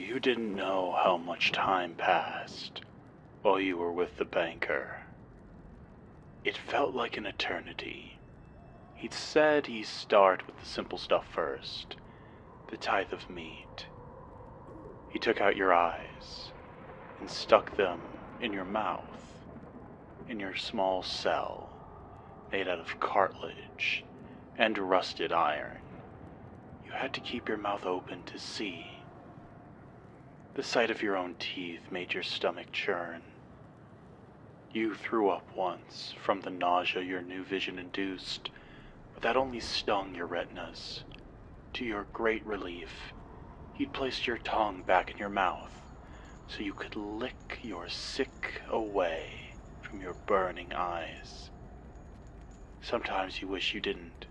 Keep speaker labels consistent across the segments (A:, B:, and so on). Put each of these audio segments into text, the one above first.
A: You didn't know how much time passed while you were with the banker. It felt like an eternity. He'd said he'd start with the simple stuff first, the tithe of meat. He took out your eyes and stuck them in your mouth, in your small cell made out of cartilage and rusted iron. You had to keep your mouth open to see. The sight of your own teeth made your stomach churn. You threw up once from the nausea your new vision induced, but that only stung your retinas. To your great relief, he'd placed your tongue back in your mouth so you could lick your sick away from your burning eyes. Sometimes you wish you didn't.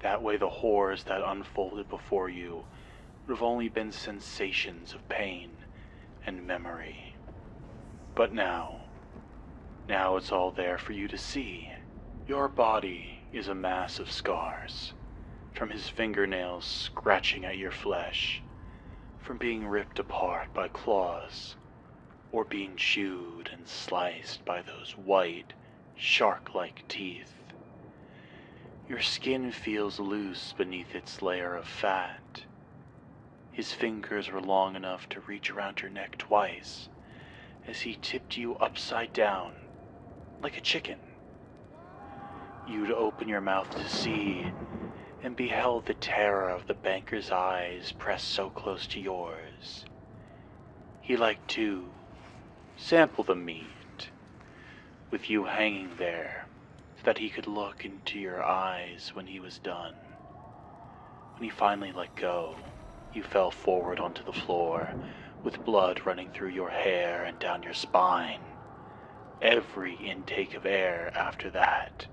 A: That way the horrors that unfolded before you would have only been sensations of pain and memory. But now it's all there for you to see. Your body is a mass of scars, from his fingernails scratching at your flesh, from being ripped apart by claws, or being chewed and sliced by those white, shark-like teeth. Your skin feels loose beneath its layer of fat. His fingers were long enough to reach around your neck twice as he tipped you upside down like a chicken. You'd open your mouth to see and beheld the terror of the banker's eyes pressed so close to yours. He liked to sample the meat, with you hanging there so that he could look into your eyes when he was done. When he finally let go, you fell forward onto the floor, with blood running through your hair and down your spine. Every intake of air after that,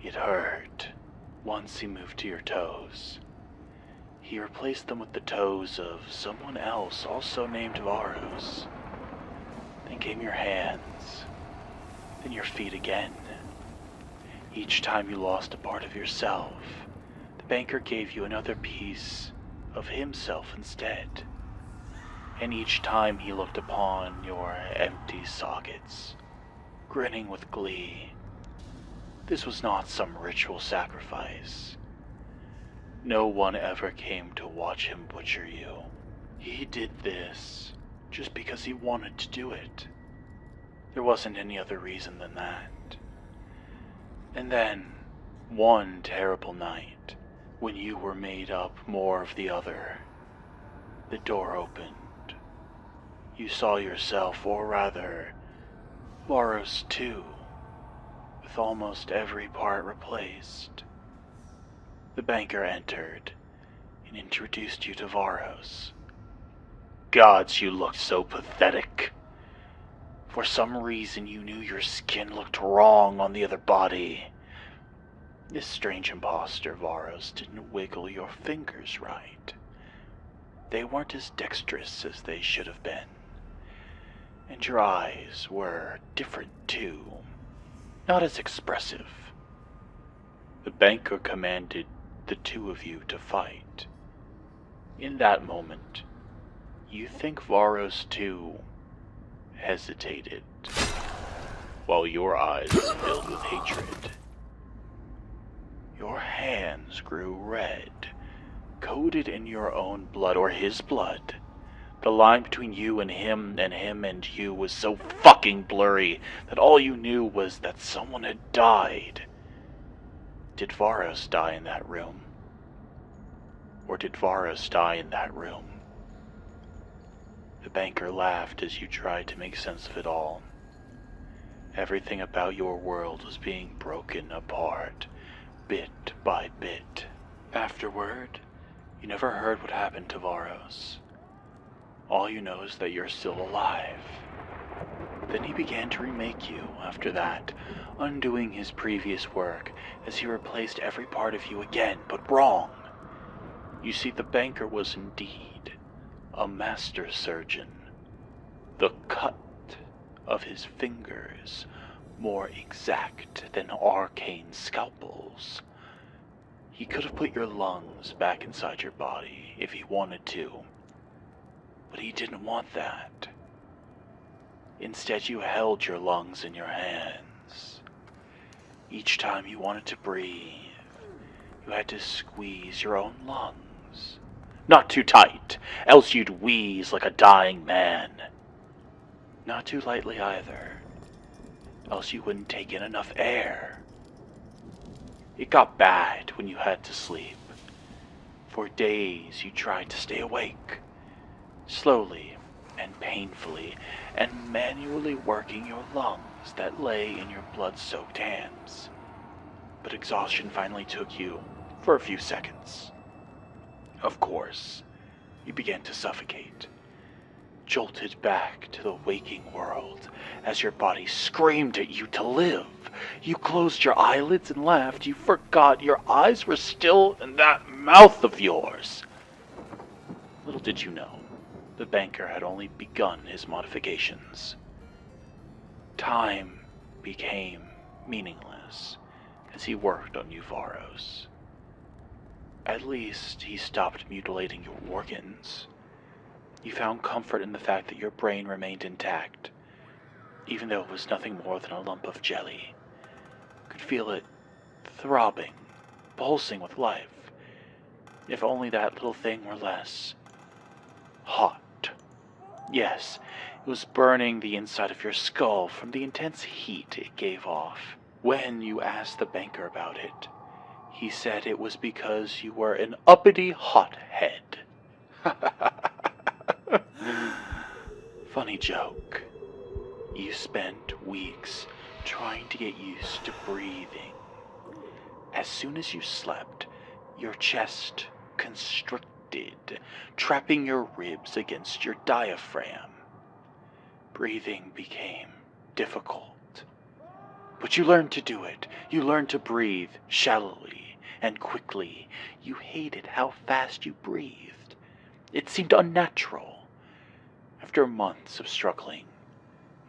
A: it hurt. Once he moved to your toes. He replaced them with the toes of someone else also named Varos. Then came your hands, then your feet again. Each time you lost a part of yourself, the banker gave you another piece of himself instead. And each time he looked upon your empty sockets, grinning with glee. This was not some ritual sacrifice. No one ever came to watch him butcher you. He did this just because he wanted to do it. There wasn't any other reason than that. And then, one terrible night, when you were made up more of the other, the door opened. You saw yourself, or rather, Varos too, with almost every part replaced. The banker entered and introduced you to Varos. Gods, you looked so pathetic. For some reason you knew your skin looked wrong on the other body. This strange imposter, Varos, didn't wiggle your fingers right. They weren't as dexterous as they should have been. And your eyes were different too, not as expressive. The banker commanded the two of you to fight. In that moment, you think Varos too hesitated, while your eyes filled with hatred. Your hands grew red, coated in your own blood or his blood. The line between you and him and you was so fucking blurry that all you knew was that someone had died. Did Varos die in that room? Or did Varos die in that room? The banker laughed as you tried to make sense of it all. Everything about your world was being broken apart, bit by bit. Afterward, you never heard what happened to Varos. All you know is that you're still alive. Then he began to remake you after that, undoing his previous work as he replaced every part of you again, but wrong. You see, the banker was indeed a master surgeon. The cut of his fingers more exact than arcane scalpels. He could have put your lungs back inside your body if he wanted to. But he didn't want that. Instead, you held your lungs in your hands. Each time you wanted to breathe, you had to squeeze your own lungs. Not too tight, else you'd wheeze like a dying man. Not too lightly either, else you wouldn't take in enough air. It got bad when you had to sleep. For days you tried to stay awake, slowly and painfully, and manually working your lungs that lay in your blood-soaked hands. But exhaustion finally took you for a few seconds. Of course, you began to suffocate, jolted back to the waking world as your body screamed at you to live. You closed your eyelids and laughed. You forgot your eyes were still in that mouth of yours. Little did you know, the banker had only begun his modifications. Time became meaningless as he worked on you, Varos. At least he stopped mutilating your organs. You found comfort in the fact that your brain remained intact, even though it was nothing more than a lump of jelly. You could feel it throbbing, pulsing with life. If only that little thing were less hot. Yes, it was burning the inside of your skull from the intense heat it gave off. When you asked the banker about it, he said it was because you were an uppity hothead. Funny joke. You spent weeks trying to get used to breathing. As soon as you slept, your chest constricted, trapping your ribs against your diaphragm. Breathing became difficult. But you learned to do it. You learned to breathe shallowly and quickly. You hated how fast you breathed. It seemed unnatural. After months of struggling,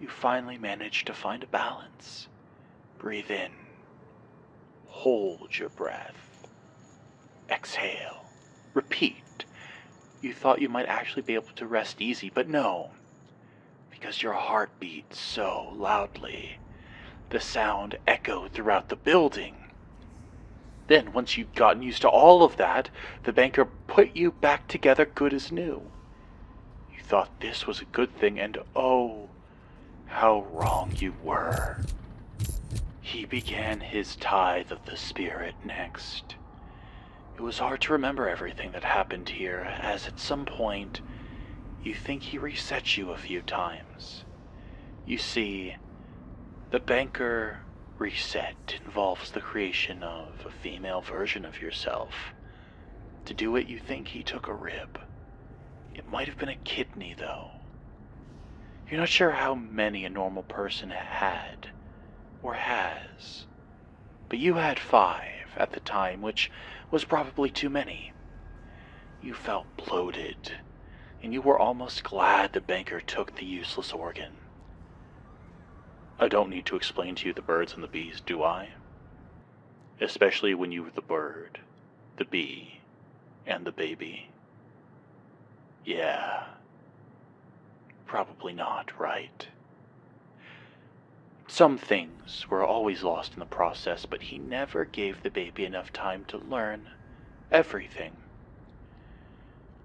A: you finally managed to find a balance. Breathe in. Hold your breath. Exhale. Repeat. You thought you might actually be able to rest easy, but no. Because your heart beat so loudly, the sound echoed throughout the building. Then, once you'd gotten used to all of that, the banker put you back together good as new. You thought this was a good thing, and oh, how wrong you were. He began his tithe of the spirit next. It was hard to remember everything that happened here, as at some point, you think he reset you a few times. You see, the banker reset involves the creation of a female version of yourself. To do it, you think he took a rib. It might have been a kidney, though. You're not sure how many a normal person had, or has. But you had 5 at the time, which was probably too many. You felt bloated, and you were almost glad the banker took the useless organ. I don't need to explain to you the birds and the bees, do I? Especially when you were the bird, the bee, and the baby. Yeah. Probably not, right? Some things were always lost in the process, but he never gave the baby enough time to learn everything.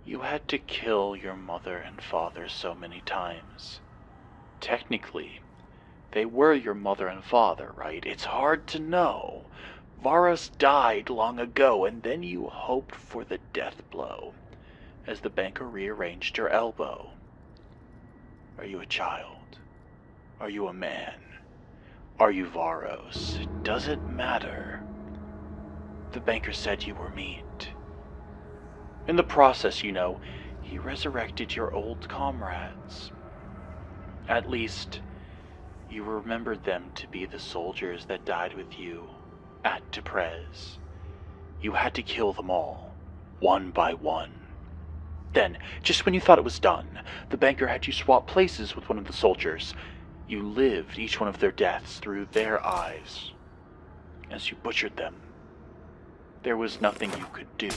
A: You had to kill your mother and father so many times. Technically, they were your mother and father, right? It's hard to know. Varos died long ago, and then you hoped for the death blow as the banker rearranged your elbow. Are you a child? Are you a man? Are you Varos? Does it matter? The banker said you were meat. In the process, you know, he resurrected your old comrades. At least, you remembered them to be the soldiers that died with you at Deprez. You had to kill them all, one by one. Then, just when you thought it was done, the banker had you swap places with one of the soldiers. You lived each one of their deaths through their eyes. As you butchered them, there was nothing you could do.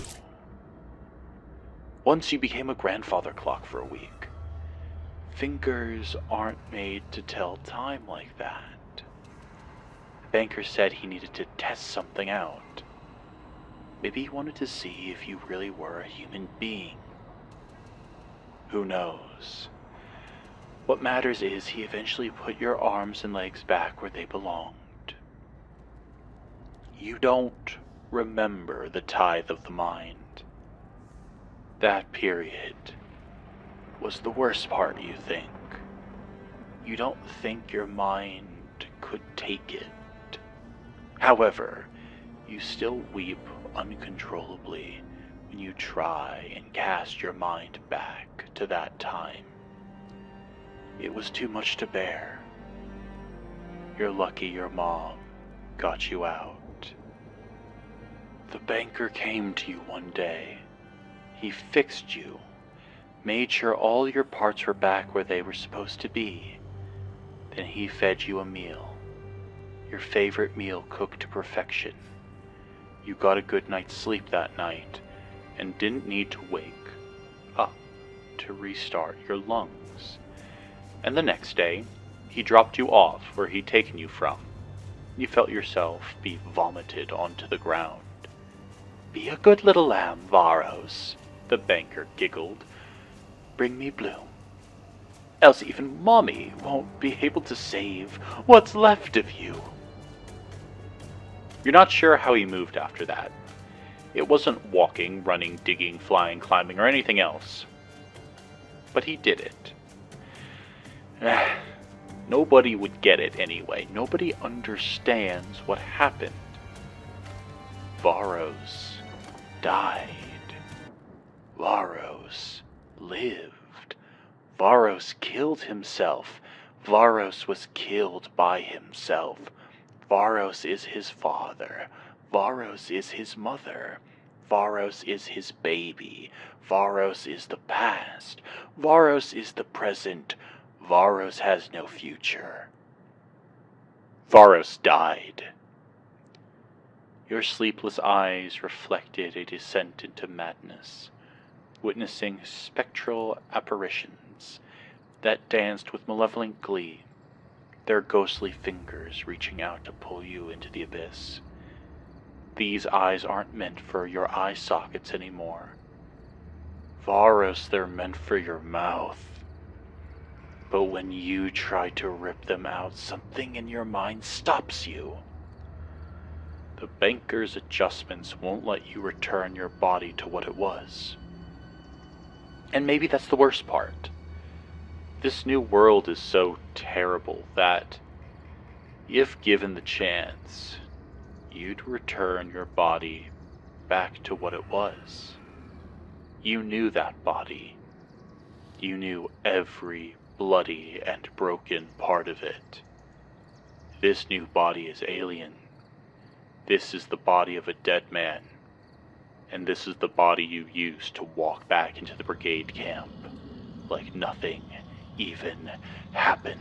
A: Once you became a grandfather clock for a week. Fingers aren't made to tell time like that. The banker said he needed to test something out. Maybe he wanted to see if you really were a human being. Who knows? What matters is he eventually put your arms and legs back where they belonged. You don't remember the tithe of the mind. That period was the worst part, you think. You don't think your mind could take it. However, you still weep uncontrollably when you try and cast your mind back to that time. It was too much to bear. You're lucky your mom got you out. The banker came to you one day. He fixed you, made sure all your parts were back where they were supposed to be. Then he fed you a meal, your favorite meal cooked to perfection. You got a good night's sleep that night and didn't need to wake up to restart your lungs. And the next day, he dropped you off where he'd taken you from. You felt yourself be vomited onto the ground. "Be a good little lamb, Varos," the banker giggled. "Bring me bloom. Else even Mommy won't be able to save what's left of you." You're not sure how he moved after that. It wasn't walking, running, digging, flying, climbing, or anything else. But he did it. Nobody would get it anyway. Nobody understands what happened. Varos died. Varos lived. Varos killed himself. Varos was killed by himself. Varos is his father. Varos is his mother. Varos is his baby. Varos is the past. Varos is the present. Varos has no future. Varos died. Your sleepless eyes reflected a descent into madness, witnessing spectral apparitions that danced with malevolent glee, their ghostly fingers reaching out to pull you into the abyss. These eyes aren't meant for your eye sockets anymore. Varos, they're meant for your mouth. But when you try to rip them out, something in your mind stops you. The banker's adjustments won't let you return your body to what it was. And maybe that's the worst part. This new world is so terrible that, if given the chance, you'd return your body back to what it was. You knew that body. You knew every bloody and broken part of it. This new body is alien. This is the body of a dead man, and this is the body you used to walk back into the brigade camp, like nothing even happened.